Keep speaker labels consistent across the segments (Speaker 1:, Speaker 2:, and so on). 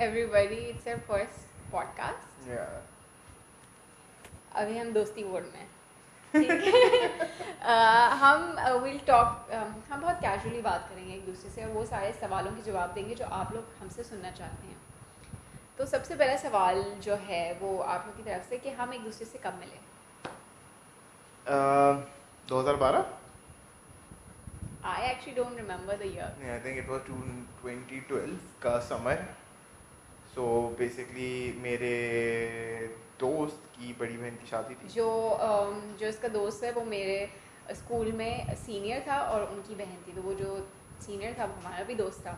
Speaker 1: everybody, it's our first podcast.
Speaker 2: Yeah.
Speaker 1: अभी हम दोस्ती मोड में हैं, ठीक है। हम विल टॉक, हम बहुत कैजुअली बात करेंगे एक दूसरे से और वो सारे सवालों के जवाब देंगे जो आप लोग हमसे सुनना चाहते हैं। तो सबसे पहला सवाल जो है वो आप लोग की तरफ से कि हम एक दूसरे से कब मिले?
Speaker 2: 2012?
Speaker 1: I actually don't remember the year.
Speaker 2: Yeah, I think it was 2012 का समर. So basically मेरे दोस्त की बड़ी बहन की शादी थी.
Speaker 1: जो इसका दोस्त है वो मेरे स्कूल में सीनियर था और उनकी बहन थी, तो वो जो सीनियर था वो हमारा भी दोस्त था,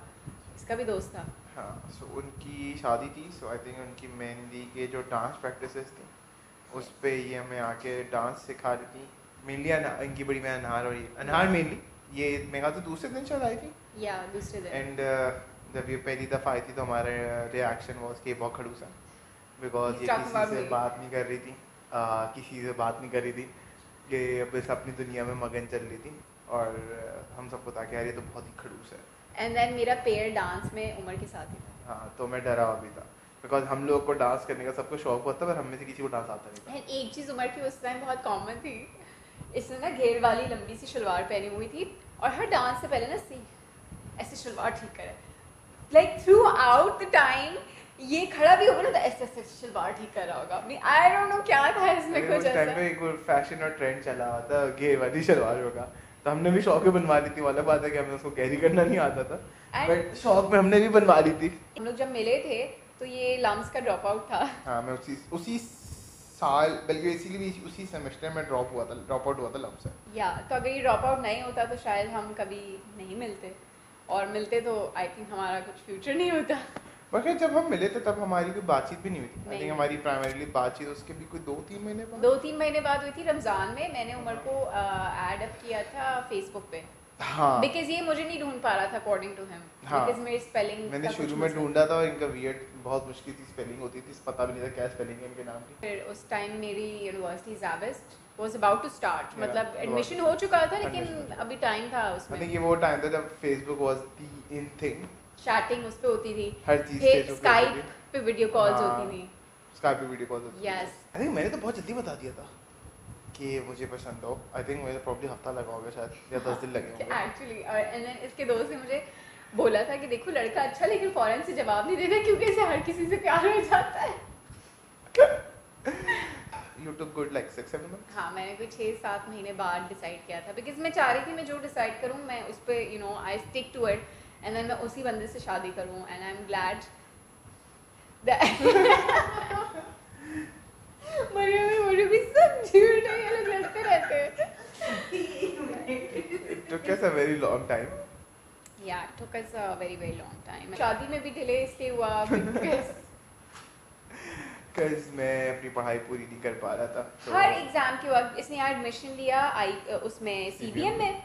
Speaker 1: इसका भी दोस्त था.
Speaker 2: हाँ, so उनकी शादी थी. So I think उनकी मेहंदी के जो डांस प्रैक्टिसेस थी उस पे ये हमें आके डांस सिखा रही थी. मेनली इनकी बड़ी बहन अनहार और ये अनहार मेनली ये मेरे ख्याल से दूसरे दिन शायद आई थी.
Speaker 1: या दूसरे दिन.
Speaker 2: एंड जब ये पहली दफ़ा आई थी तो हमारा रिएक्शन वॉज कि बहुत खड़ूस है, बिकॉज ये किसी से बात नहीं कर रही थी, किसी से बात नहीं कर रही थी, ये बस अपनी दुनिया में मगन चल रही थी और हम सबको था कि यार ये तो बहुत ही खड़ूस है.
Speaker 1: एंड देन मेरा पेयर डांस में उमर के साथ ही था.
Speaker 2: हाँ, तो मैं डरा हुआ भी था बिकॉज हम लोग को डांस करने का सबको शौक होता है पर हम में से किसी को डांस आता नहीं था.
Speaker 1: एंड एक चीज़ उमर की उस टाइम बहुत कॉमन थी, इसने ना घेर वाली लंबी सी शलवार पहनी हुई थी और हर डांस से पहले ना ऐसे शलवार ठीक करे, like through out the time ये खड़ा भी होगा ना तो ऐसे ऐसे शलवार ठीक कर रहा होगा. आई डोंट नो क्या था इसमें कुछ ऐसा.
Speaker 2: टाइम पे एक फैशन और ट्रेंड चला हुआ था घेर वाली शलवार होगा, तो हमने भी शौक में बनवा ली थी. वाला बात है कि हमें उसको कैरी करना नहीं आता था बट शौक में हमने भी बनवा ली थी.
Speaker 1: हम लोग जब मिले थे तो ये लम्स का ड्रॉप आउट था.
Speaker 2: हाँ, मैं उसी साल बल्कि इसीलिए उसी सेमेस्टर में ड्रॉप आउट हुआ था लम्स से.
Speaker 1: या तो अगर ये ड्रॉप आउट नहीं होता तो शायद हम कभी नहीं मिलते, और मिलते तो आई थिंक हमारा कुछ फ्यूचर नहीं होता.
Speaker 2: बल्कि जब हम मिले थे तब हमारी कोई बातचीत भी नहीं हुई थी. आई थिंक हमारी प्राइमरीली बातचीत उसके भी कोई 2-3 महीने बाद
Speaker 1: हुई थी. रमज़ान में मैंने उमर को ऐड अप किया था फेसबुक पे.
Speaker 2: हाँ,
Speaker 1: बिकॉज ये मुझे नहीं ढूंढ पा रहा था अकॉर्डिंग टू हिम.
Speaker 2: हाँ,
Speaker 1: बिकॉज मेरी स्पेलिंग
Speaker 2: मैंने शुरू में ढूंढा था और इनका वियर्ड बहुत मुश्किल थी स्पेलिंग होती थी, पता भी नहीं था क्या स्पेलिंग है इनके नाम की.
Speaker 1: फिर उस टाइम मेरी university SZABIST was about to start,
Speaker 2: Yeah,
Speaker 1: मतलब
Speaker 2: it
Speaker 1: एडमिशन
Speaker 2: was-
Speaker 1: हो चुका था लेकिन
Speaker 2: Admission.
Speaker 1: अभी टाइम था
Speaker 2: आई
Speaker 1: उसमें.
Speaker 2: थिंक ये वो टाइम था जब Facebook was the in thing.
Speaker 1: Chatting उस पे होती थी,
Speaker 2: हर चीज
Speaker 1: फिर
Speaker 2: Facebook पे
Speaker 1: स्काइप
Speaker 2: होती थी.
Speaker 1: पे वीडियो कॉल्स
Speaker 2: हाँ.
Speaker 1: होती थी.
Speaker 2: स्काइप पे वीडियो कॉल होती थी.
Speaker 1: यस.
Speaker 2: आई थिंक मैंने तो बहुत जल्दी बता दिया था कि मुझे पसंद हो. आई थिंक मुझे प्रॉब्ली हफ्ता लगा होगा शायद या 10 दिन लगे होंगे
Speaker 1: एक्चुअली. और एंड देन इसके दोस्त ने मुझे बोला था कि देखो लड़का अच्छा लेकिन फौरन से जवाब नहीं देता क्योंकि इसे हर किसी से प्यार हो जाता है.
Speaker 2: You took good like 6-7 months.
Speaker 1: हाँ, मैंने कोई 6-7 महीने बाद डिसाइड किया था बिकॉज मैं चाह रही थी मैं जो डिसाइड करूँ मैं उस पर you know I stick to it and then मैं उसी बंदे से शादी करूँ. एंड आई एम ग्लैड मुझे भी सब झूठ है, ये लोग लड़ते रहते हैं.
Speaker 2: It took us a very long time.
Speaker 1: Yeah, it took us a very very long time. शादी में भी डिले इसलिए हुआ
Speaker 2: Because मैं अपनी पढ़ाई पूरी नहीं कर पा रहा था. तो
Speaker 1: हर एग्जाम के वक्त इसने यहाँ एडमिशन लिया उसमें CBM में.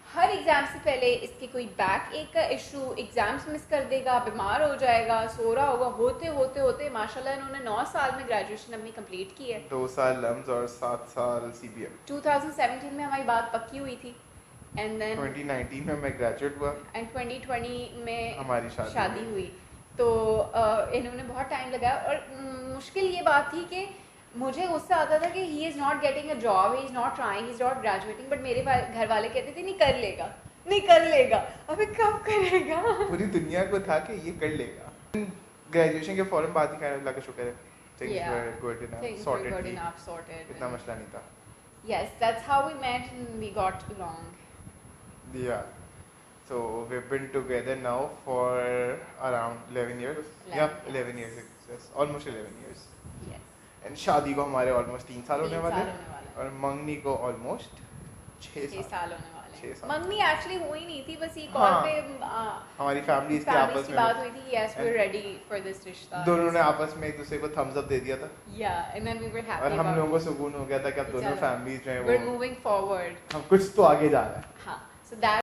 Speaker 1: हर एग्जाम से पहले इसके कोई बैक एक का इशू, एग्जाम्स मिस कर देगा, बीमार हो जाएगा, सो रहा होगा, होते होते माशाल्लाह इन्होंने 9 साल में ग्रेजुएशन अपनी कंप्लीट की है.
Speaker 2: 2 साल लम्स और 7 साल CBM.
Speaker 1: 2017 में हमारी बात पक्की हुई थी एंड देन
Speaker 2: 2019 में मैं ग्रेजुएट हुआ.
Speaker 1: एंड 2020 में
Speaker 2: हमारी शादी
Speaker 1: हुई. तो इन्होंने बहुत टाइम लगाया और मुश्किल ये बात थी कि मुझे गुस्सा आता था कि he is not getting a job, he is not trying, he is not graduating. But मेरे घर वाले कहते थे नहीं कर लेगा. अबे कब करेगा?
Speaker 2: पूरी दुनिया को था कि ये कर लेगा. ग्रेजुएशन के फौरन बाद ही खाने अल्लाह का शुक्र है things were good enough, sorted. इतना मसला नहीं था.
Speaker 1: Yes, that's how we met and we got along.
Speaker 2: Yeah. So we've been together now for around 11 years.
Speaker 1: 11
Speaker 2: Yeah,
Speaker 1: years.
Speaker 2: 11 years. Yes, almost 11 years.
Speaker 1: Yes.
Speaker 2: And शादी को हमारे almost 3 साल होने
Speaker 1: 3
Speaker 2: वाले
Speaker 1: साल
Speaker 2: हैं.
Speaker 1: होने वाले.
Speaker 2: और मंगनी को almost 6
Speaker 1: 6
Speaker 2: साल.
Speaker 1: साल होने वाले.
Speaker 2: 6 साल.
Speaker 1: मंगनी एक्चुअली हुई नहीं थी, बस ये
Speaker 2: हाँ.
Speaker 1: कॉल पे
Speaker 2: हमारी फैमिलीज की आपस
Speaker 1: की
Speaker 2: में
Speaker 1: बात हुई थी. Yes, we were ready for this रिश्ता.
Speaker 2: दोनों ने आपस में एक दूसरे को थम्स अप दे दिया था.
Speaker 1: Yeah, and then we were happy.
Speaker 2: और हम लोगों को सुकून हो गया था कि अब दोनों
Speaker 1: चलो.
Speaker 2: फैमिलीज जो हैं
Speaker 1: We're
Speaker 2: वो
Speaker 1: moving forward.
Speaker 2: हम कुछ तो आगे जा रहे हैं.
Speaker 1: हाँ. So that